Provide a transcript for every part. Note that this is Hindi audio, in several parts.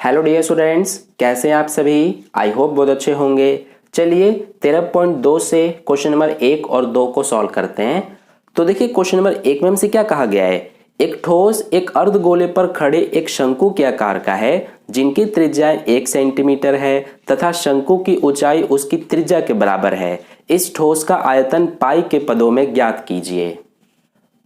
हेलो डियर स्टूडेंट्स, कैसे हैं आप सभी। आई होप बहुत अच्छे होंगे। चलिए 13.2 से क्वेश्चन नंबर 1 और 2 को सॉल्व करते हैं। तो देखिए क्वेश्चन नंबर 1 में हमसे क्या कहा गया है। एक ठोस एक अर्धगोले पर खड़े एक शंकु के आकार का है जिनकी त्रिज्या 1 सेंटीमीटर है तथा शंकु की ऊंचाई उसकी त्रिज्या के बराबर है। इस ठोस का आयतन पाई के पदों में ज्ञात कीजिए।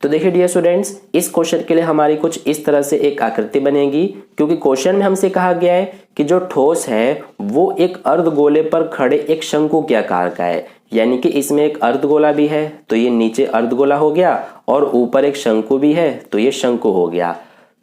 तो देखिए डियर स्टूडेंट्स, इस क्वेश्चन के लिए हमारी कुछ इस तरह से एक आकृति बनेगी, क्योंकि क्वेश्चन में हमसे कहा गया है कि जो ठोस है वो एक अर्धगोले पर खड़े एक शंकु के आकार का है, यानी कि इसमें एक अर्धगोला भी है तो ये नीचे अर्धगोला हो गया और ऊपर एक शंकु भी है तो ये शंकु हो गया।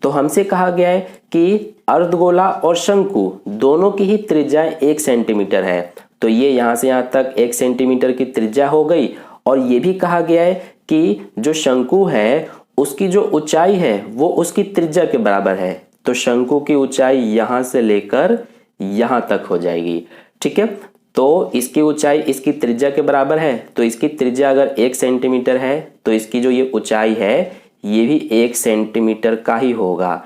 तो हमसे कहा गया है कि अर्धगोला और शंकु दोनों की ही त्रिज्या 1 सेंटीमीटर है, तो ये यहाँ से यहाँ तक 1 सेंटीमीटर की त्रिज्या हो गई। और ये भी कहा गया है कि जो शंकु है उसकी जो ऊंचाई है वो उसकी त्रिज्या के बराबर है, तो शंकु की ऊंचाई यहां से लेकर यहां तक हो जाएगी। ठीक है, तो इसकी ऊंचाई इसकी त्रिज्या के बराबर है, तो इसकी त्रिज्या अगर 1 सेंटीमीटर है तो इसकी जो ये ऊंचाई है ये भी 1 सेंटीमीटर का ही होगा।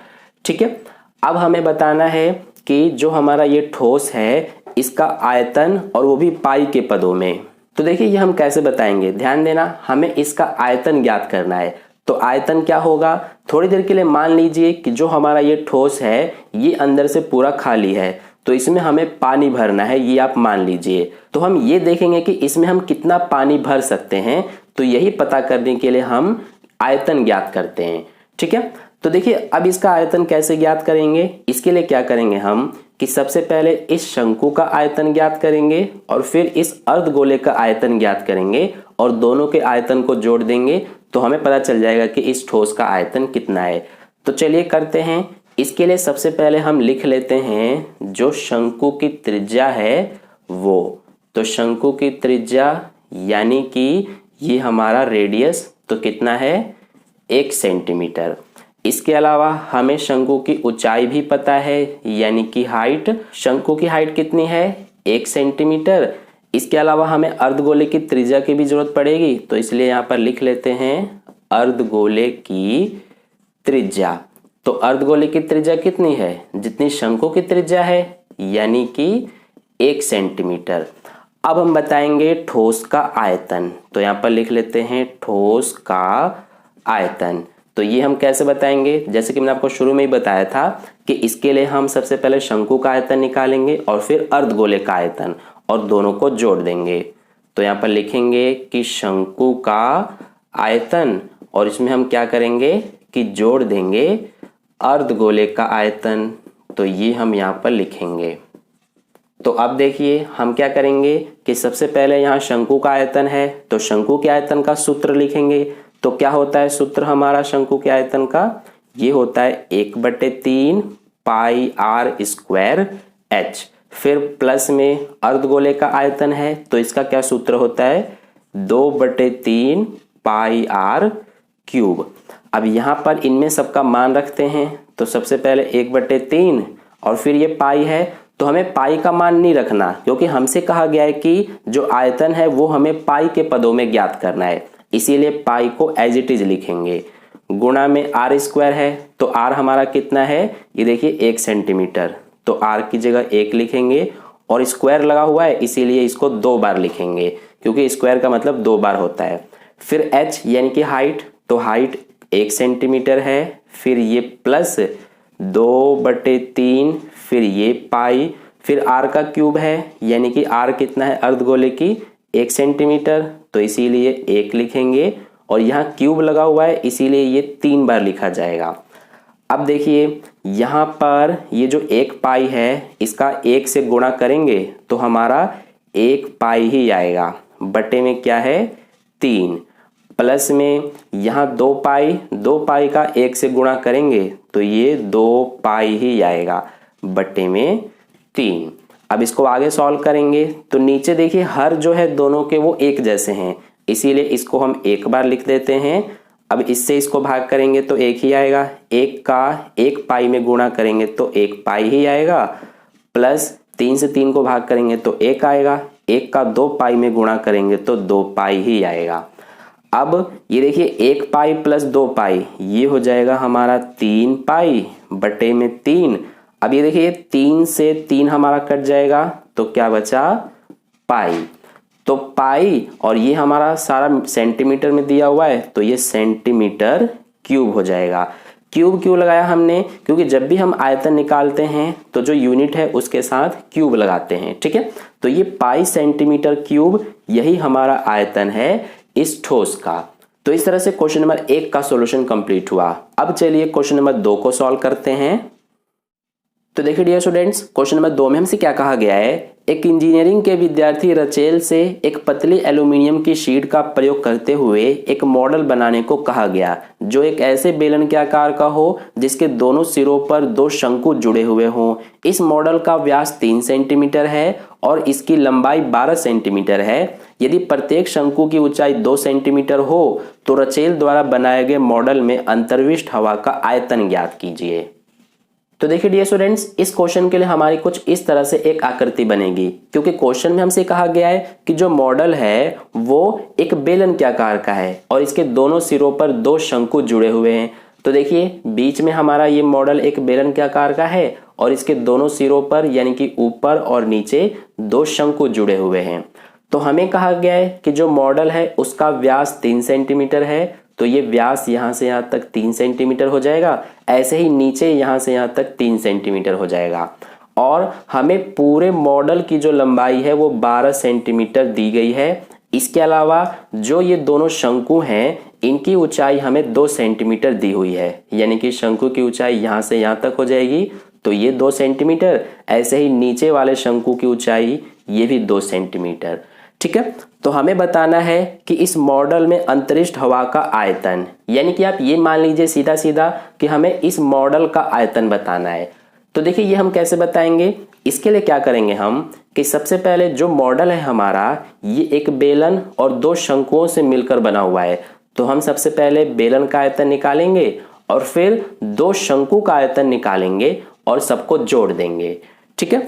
ठीक है, अब हमें बताना है कि जो हमारा ये ठोस है इसका आयतन, और वो भी पाई के पदों में। तो देखिए ये हम कैसे बताएंगे, ध्यान देना, हमें इसका आयतन ज्ञात करना है। तो आयतन क्या होगा, थोड़ी देर के लिए मान लीजिए कि जो हमारा ये ठोस है ये अंदर से पूरा खाली है, तो इसमें हमें पानी भरना है, ये आप मान लीजिए। तो हम ये देखेंगे कि इसमें हम कितना पानी भर सकते हैं, तो यही पता करने के लिए हम आयतन ज्ञात करते हैं। ठीक है, तो देखिए अब इसका आयतन कैसे ज्ञात करेंगे। इसके लिए क्या करेंगे हम कि सबसे पहले इस शंकु का आयतन ज्ञात करेंगे और फिर इस अर्धगोले का आयतन ज्ञात करेंगे और दोनों के आयतन को जोड़ देंगे, तो हमें पता चल जाएगा कि इस ठोस का आयतन कितना है। तो चलिए करते हैं। इसके लिए सबसे पहले हम लिख लेते हैं जो शंकु की त्रिज्या है वो, तो शंकु की त्रिज्या यानी कि ये हमारा रेडियस, तो कितना है 1 सेंटीमीटर। इसके अलावा हमें शंकु की ऊंचाई भी पता है, यानी कि हाइट। शंकु की हाइट कितनी है 1 सेंटीमीटर। इसके अलावा हमें अर्धगोले की त्रिज्या की भी जरूरत पड़ेगी, तो इसलिए यहाँ पर लिख लेते हैं अर्धगोले की त्रिज्या। तो अर्धगोले की त्रिज्या कितनी है, जितनी शंकु की त्रिज्या है, यानी कि 1 सेंटीमीटर। अब हम बताएंगे ठोस का आयतन, तो यहाँ पर लिख लेते हैं ठोस का आयतन। तो ये हम कैसे बताएंगे, जैसे कि मैंने आपको शुरू में ही बताया था कि इसके लिए हम सबसे पहले शंकु का आयतन निकालेंगे और फिर अर्धगोले का आयतन और दोनों को जोड़ देंगे। तो यहाँ पर लिखेंगे कि शंकु का आयतन और इसमें हम क्या करेंगे कि जोड़ देंगे अर्धगोले का आयतन, तो ये हम यहाँ पर लिखेंगे। तो अब देखिए हम क्या करेंगे कि सबसे पहले यहाँ शंकु का आयतन है, तो शंकु के आयतन का सूत्र लिखेंगे। तो क्या होता है सूत्र हमारा शंकु के आयतन का, ये होता है 1/3 पाई आर स्क्वायर एच। फिर प्लस में अर्धगोले का आयतन है, तो इसका क्या सूत्र होता है 2/3 पाई आर क्यूब। अब यहाँ पर इनमें सबका मान रखते हैं, तो सबसे पहले 1/3 और फिर ये पाई है, तो हमें पाई का मान नहीं रखना, क्योंकि हमसे कहा गया है कि जो आयतन है वो हमें पाई के पदों में ज्ञात करना है, इसीलिए पाई को एज इट इज लिखेंगे। गुणा में आर स्क्वायर है, तो आर हमारा कितना है, ये देखिए 1 सेंटीमीटर, तो आर की जगह 1 लिखेंगे और स्क्वायर लगा हुआ है इसीलिए इसको 2 बार लिखेंगे, क्योंकि स्क्वायर का मतलब 2 बार होता है। फिर एच यानी कि हाइट, तो हाइट 1 सेंटीमीटर है, फिर ये प्लस 2/3, फिर ये पाई, फिर आर का क्यूब है, यानी कि आर कितना है अर्धगोले की 1 सेंटीमीटर, तो इसीलिए 1 लिखेंगे और यहाँ क्यूब लगा हुआ है इसीलिए ये 3 बार लिखा जाएगा। अब देखिए यहाँ पर ये जो 1 पाई है इसका 1 से गुणा करेंगे तो हमारा 1 पाई ही आएगा, बटे में क्या है 3, प्लस में यहाँ 2 पाई का 1 से गुणा करेंगे तो ये 2 पाई ही आएगा, बटे में 3। अब इसको आगे सॉल्व करेंगे तो नीचे देखिए हर जो है दोनों के वो एक जैसे हैं, इसीलिए इसको हम 1 बार लिख देते हैं। अब इससे इसको भाग करेंगे तो 1 ही आएगा, 1 का 1 पाई में गुणा करेंगे तो 1 पाई ही आएगा, प्लस 3 से 3 को भाग करेंगे तो 1 आएगा, 1 का 2 पाई में गुणा करेंगे तो 2 पाई ही आएगा। अब ये देखिए 1 पाई प्लस 2 पाई ये हो जाएगा हमारा 3 पाई बटे में 3। अब ये देखिए 3 से 3 हमारा कट जाएगा तो क्या बचा, पाई। तो पाई और ये हमारा सारा सेंटीमीटर में दिया हुआ है तो ये सेंटीमीटर क्यूब हो जाएगा। क्यूब क्यों लगाया हमने, क्योंकि जब भी हम आयतन निकालते हैं तो जो यूनिट है उसके साथ क्यूब लगाते हैं, ठीक है। तो ये पाई सेंटीमीटर क्यूब यही हमारा आयतन है इस ठोस का। तो इस तरह से क्वेश्चन नंबर 1 का सॉल्यूशन कंप्लीट हुआ। अब चलिए क्वेश्चन नंबर 2 को सॉल्व करते हैं। तो देखिए डियर स्टूडेंट्स, क्वेश्चन नंबर 2 में हमसे क्या कहा गया है, एक इंजीनियरिंग के विद्यार्थी रचेल से एक पतली एल्यूमिनियम की शीट का प्रयोग करते हुए एक मॉडल बनाने को कहा गया जो एक ऐसे बेलन के आकार का हो जिसके दोनों सिरों पर 2 शंकु जुड़े हुए हों। इस मॉडल का व्यास 3 सेंटीमीटर है और इसकी लंबाई 12 सेंटीमीटर है। यदि प्रत्येक शंकु की ऊंचाई 2 सेंटीमीटर हो तो रचेल द्वारा बनाए गए मॉडल में अंतर्विष्ट हवा का आयतन ज्ञात कीजिए। तो देखिए डियर स्टूडेंट्स, इस क्वेश्चन के लिए हमारी कुछ इस तरह से एक आकृति बनेगी, क्योंकि क्वेश्चन में हमसे कहा गया है कि जो मॉडल है वो एक बेलन के आकार का है और इसके दोनों सिरों पर 2 शंकु जुड़े हुए हैं। तो देखिए बीच में हमारा ये मॉडल एक बेलन के आकार का है और इसके दोनों सिरों पर यानी कि ऊपर और नीचे 2 शंकु जुड़े हुए हैं। तो हमें कहा गया है कि जो मॉडल है उसका व्यास 3 सेंटीमीटर है, तो ये व्यास यहाँ से यहाँ तक 3 सेंटीमीटर हो जाएगा। ऐसे ही नीचे यहाँ से यहाँ तक 3 सेंटीमीटर हो जाएगा। और हमें पूरे मॉडल की जो लंबाई है वो 12 सेंटीमीटर दी गई है। इसके अलावा जो ये दोनों शंकु हैं इनकी ऊंचाई हमें 2 सेंटीमीटर दी हुई है, यानी कि शंकु की ऊंचाई यहाँ से यहाँ तक हो जाएगी तो ये 2 सेंटीमीटर। ऐसे ही नीचे वाले शंकु की ऊंचाई ये भी 2 सेंटीमीटर, ठीक है। तो हमें बताना है कि इस मॉडल में अंतरिक्ष हवा का आयतन, यानी कि आप ये मान लीजिए सीधा सीधा कि हमें इस मॉडल का आयतन बताना है। तो देखिए ये हम कैसे बताएंगे, इसके लिए क्या करेंगे हम कि सबसे पहले जो मॉडल है हमारा ये एक बेलन और 2 शंकुओं से मिलकर बना हुआ है। तो हम सबसे पहले बेलन का आयतन निकालेंगे और फिर 2 शंकु का आयतन निकालेंगे और सबको जोड़ देंगे, ठीक है।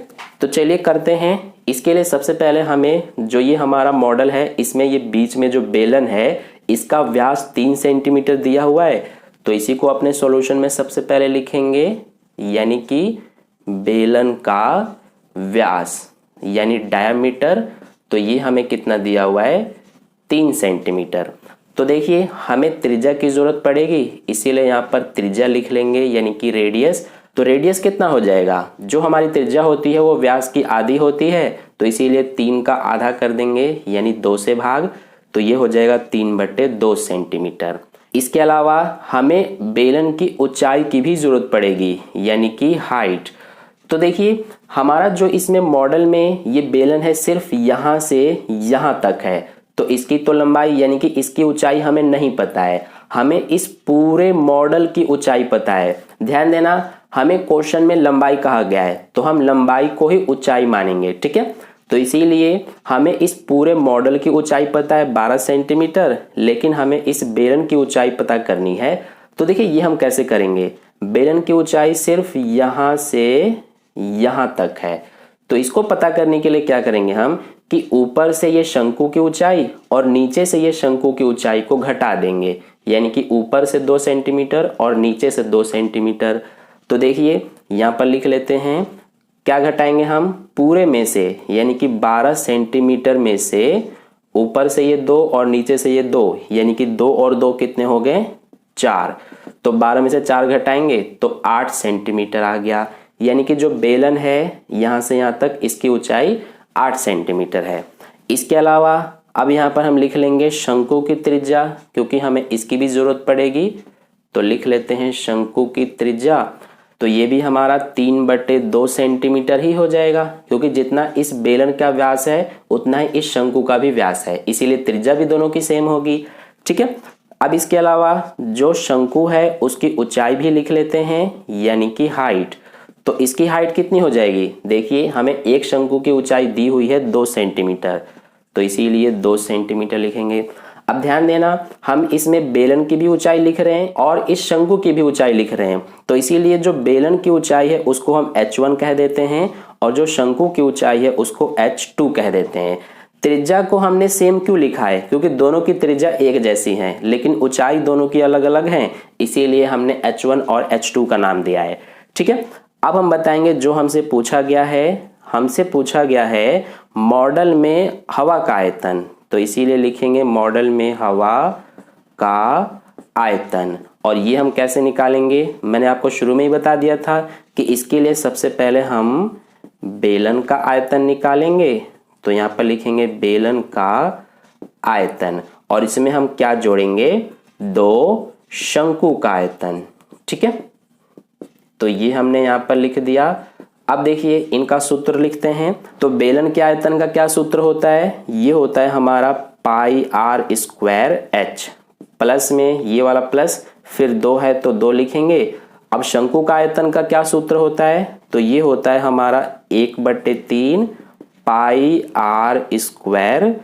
तो चलिए करते हैं। इसके लिए सबसे पहले हमें जो ये हमारा मॉडल है इसमें ये बीच में जो बेलन है इसका व्यास 3 सेंटीमीटर दिया हुआ है, तो इसी को अपने सॉल्यूशन में सबसे पहले लिखेंगे, यानी कि बेलन का व्यास यानी डायामीटर। तो ये हमें कितना दिया हुआ है, 3 सेंटीमीटर। तो देखिए हमें त्रिज्या की जरूरत पड़ेगी, इसीलिए यहाँ पर त्रिज्या लिख लेंगे यानी कि रेडियस। तो रेडियस कितना हो जाएगा, जो हमारी त्रिज्या होती है वो व्यास की आधी होती है, तो इसीलिए 3 का आधा कर देंगे यानी 2 से भाग, तो ये हो जाएगा 3/2 सेंटीमीटर। इसके अलावा हमें बेलन की ऊंचाई की भी जरूरत पड़ेगी यानी कि हाइट। तो देखिए हमारा जो इसमें मॉडल में ये बेलन है सिर्फ यहाँ से यहाँ तक है, तो इसकी तो लंबाई यानी कि इसकी ऊंचाई हमें नहीं पता है, हमें इस पूरे मॉडल की ऊंचाई पता है। ध्यान देना, हमें क्वेश्चन में लंबाई कहा गया है तो हम लंबाई को ही ऊंचाई मानेंगे, ठीक है। तो इसीलिए हमें इस पूरे मॉडल की ऊंचाई पता है 12 सेंटीमीटर, लेकिन हमें इस बेलन की ऊंचाई पता करनी है। तो देखिए ये हम कैसे करेंगे, बेलन की ऊंचाई सिर्फ यहाँ से यहाँ तक है, तो इसको पता करने के लिए क्या करेंगे हम कि ऊपर से ये शंकु की ऊंचाई और नीचे से ये शंकु की ऊंचाई को घटा देंगे, यानी कि ऊपर से 2 सेंटीमीटर और नीचे से 2 सेंटीमीटर। तो देखिए यहाँ पर लिख लेते हैं, क्या घटाएंगे हम, पूरे में से यानी कि 12 सेंटीमीटर में से ऊपर से ये 2 और नीचे से ये 2, यानी कि 2 और 2 कितने हो गए, 4। तो 12 में से 4 घटाएंगे तो 8 सेंटीमीटर आ गया, यानी कि जो बेलन है यहाँ से यहाँ तक इसकी ऊंचाई 8 सेंटीमीटर है। इसके अलावा अब यहाँ पर हम लिख लेंगे शंकु की त्रिज्या, क्योंकि हमें इसकी भी जरूरत पड़ेगी। तो लिख लेते हैं शंकु की त्रिज्या, तो ये भी हमारा 3/2 सेंटीमीटर ही हो जाएगा, क्योंकि जितना इस बेलन का व्यास है उतना ही इस शंकु का भी व्यास है, इसीलिए त्रिज्या भी दोनों की सेम होगी, ठीक है। अब इसके अलावा जो शंकु है उसकी ऊंचाई भी लिख लेते हैं यानी कि हाइट। तो इसकी हाइट कितनी हो जाएगी, देखिए हमें एक शंकु की ऊंचाई दी हुई है 2 सेंटीमीटर, तो इसीलिए 2 सेंटीमीटर लिखेंगे। अब ध्यान देना, हम इसमें बेलन की भी ऊंचाई लिख रहे हैं और इस शंकु की भी ऊंचाई लिख रहे हैं, तो इसीलिए जो बेलन की ऊंचाई है उसको हम h1 कह देते हैं और जो शंकु की ऊंचाई है उसको h2 कह देते हैं। त्रिज्या को हमने सेम क्यों लिखा है, क्योंकि दोनों की त्रिज्या एक जैसी है लेकिन ऊंचाई दोनों की अलग अलग है, इसीलिए हमने h1 और h2 का नाम दिया है, ठीक है। अब हम बताएंगे जो हमसे पूछा गया है मॉडल में हवा का आयतन, तो इसीलिए लिखेंगे मॉडल में हवा का आयतन। और ये हम कैसे निकालेंगे, मैंने आपको शुरू में ही बता दिया था कि इसके लिए सबसे पहले हम बेलन का आयतन निकालेंगे। तो यहाँ पर लिखेंगे बेलन का आयतन, और इसमें हम क्या जोड़ेंगे, 2 शंकु का आयतन। ठीक है, तो ये हमने यहाँ पर लिख दिया। अब देखिए इनका सूत्र लिखते हैं। तो बेलन के आयतन का क्या सूत्र होता है, ये होता है हमारा पाई आर स्क्वायर एच, प्लस में ये वाला प्लस, फिर 2 है तो 2 लिखेंगे। अब शंकु का आयतन का क्या सूत्र होता है, तो ये होता है हमारा 1/3 पाई आर स्क्वायर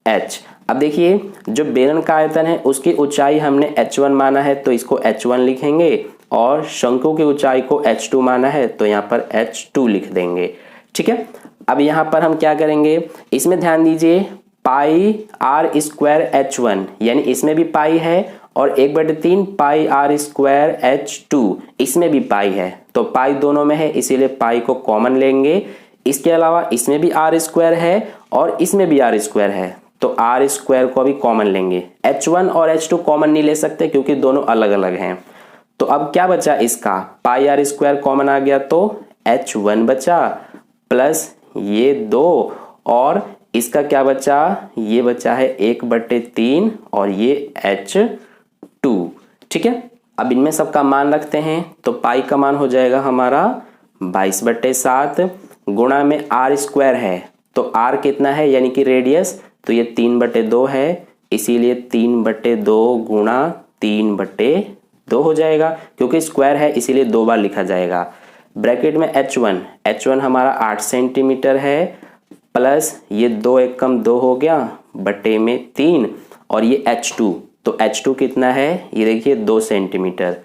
एच। अब देखिए जो बेलन का आयतन है उसकी ऊंचाई हमने h1 माना है, तो इसको h1 लिखेंगे, और शंकु की ऊंचाई को h2 माना है, तो यहाँ पर h2 लिख देंगे। ठीक है, अब यहाँ पर हम क्या करेंगे, इसमें ध्यान दीजिए पाई आर स्क्वायर h1, यानी इसमें भी पाई है, और 1/3 पाई आर स्क्वायर h2, इसमें भी पाई है, तो पाई दोनों में है इसीलिए पाई को कॉमन लेंगे। इसके अलावा इसमें भी आर स्क्वायर है और इसमें भी आर स्क्वायर है, तो आर स्क्वायर को भी कॉमन लेंगे। h1 और h2 कॉमन नहीं ले सकते क्योंकि दोनों अलग अलग हैं। तो अब क्या बचा, इसका पाई आर स्क्वायर कॉमन आ गया तो h1 बचा, प्लस ये 2, और इसका क्या बचा, ये बचा है 1/3 और ये h2। ठीक है, अब इनमें सबका मान रखते हैं, तो पाई का मान हो जाएगा हमारा 22/7, गुणा में आर स्क्वायर है, तो आर कितना है यानी कि रेडियस, तो ये 3/2 है, इसीलिए 3/2 गुणा 3/2 हो जाएगा, क्योंकि स्क्वायर है इसीलिए 2 बार लिखा जाएगा। ब्रैकेट में h1 हमारा 8 सेंटीमीटर है, प्लस ये 2 एकम 2 हो गया, बटे में 3, और ये h2, तो h2 कितना है, ये देखिए 2 सेंटीमीटर,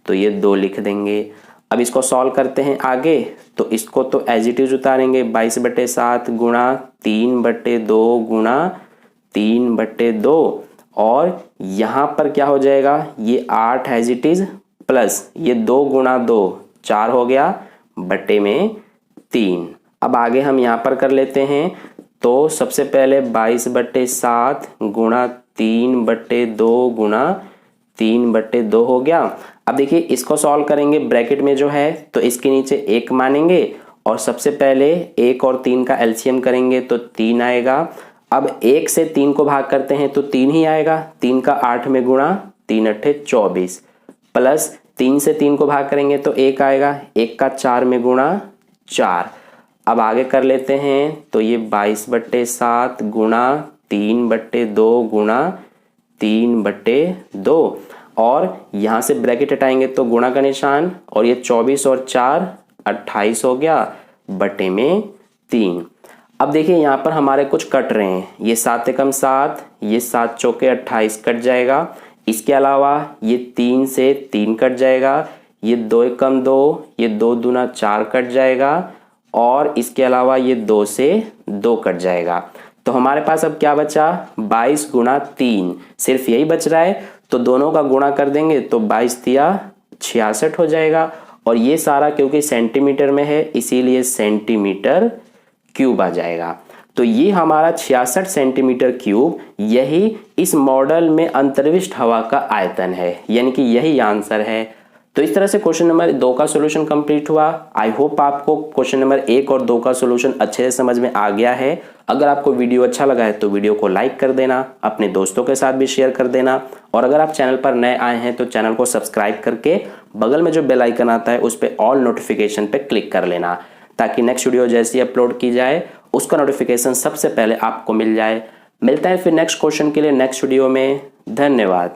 तो ये 2 लिख देंगे। अब इसको सॉल्व करते हैं आगे, तो इसको तो एज इट इज उतारेंगे, 22/7 गुणा 3/2 गुणा 3/2, और यहाँ पर क्या हो जाएगा, ये 8 एज इट इज, प्लस ये 2 गुणा 2 4 हो गया, बटे में 3। अब आगे हम यहाँ पर कर लेते हैं, तो सबसे पहले 22/7 गुणा 3/2 गुणा 3/2 हो गया। अब देखिए इसको सॉल्व करेंगे, ब्रैकेट में जो है तो इसके नीचे 1 मानेंगे, और सबसे पहले 1 और 3 का एलसीएम करेंगे तो 3 आएगा। अब 1 से 3 को भाग करते हैं तो 3 ही आएगा, 3 का 8 में गुणा, 3 8 24, प्लस 3 से 3 को भाग करेंगे तो 1 आएगा, 1 का 4 में गुणा 4। अब आगे कर लेते हैं, तो ये 22/7 गुणा 3/2 गुणा 3/2, और यहाँ से ब्रैकेट हटाएंगे तो गुणा का निशान, और ये 24 और 4 28 हो गया, बटे में 3। अब देखिए यहाँ पर हमारे कुछ कट रहे हैं, ये 7 एकम 7, ये 7 चौके 28 कट जाएगा। इसके अलावा ये 3 से 3 कट जाएगा, ये 2 एकम 2, ये 2 दूना 4 कट जाएगा, और इसके अलावा ये 2 से 2 कट जाएगा। तो हमारे पास अब क्या बचा, 22 गुणा 3, सिर्फ यही बच रहा है, तो दोनों का गुणा कर देंगे तो 22 तिया 66 हो जाएगा, और ये सारा क्योंकि सेंटीमीटर में है इसीलिए सेंटीमीटर क्यूब आ जाएगा। तो ये हमारा 66 सेंटीमीटर क्यूब, यही इस मॉडल में अंतर्विष्ट हवा का आयतन है, यानी कि यही आंसर है। तो इस तरह से क्वेश्चन नंबर 2 का सॉल्यूशन कंप्लीट हुआ। आई होप आपको क्वेश्चन नंबर 1 और 2 का सॉल्यूशन अच्छे से समझ में आ गया है। अगर आपको वीडियो अच्छा लगा है तो वीडियो को लाइक कर देना, अपने दोस्तों के साथ भी शेयर कर देना, और अगर आप चैनल पर नए आए हैं तो चैनल को सब्सक्राइब करके बगल में जो बेल आइकन आता है उस पर ऑल नोटिफिकेशन पे क्लिक कर लेना, ताकि नेक्स्ट वीडियो जैसी अपलोड की जाए उसका नोटिफिकेशन सबसे पहले आपको मिल जाए। मिलते हैं फिर नेक्स्ट क्वेश्चन के लिए नेक्स्ट वीडियो में। धन्यवाद।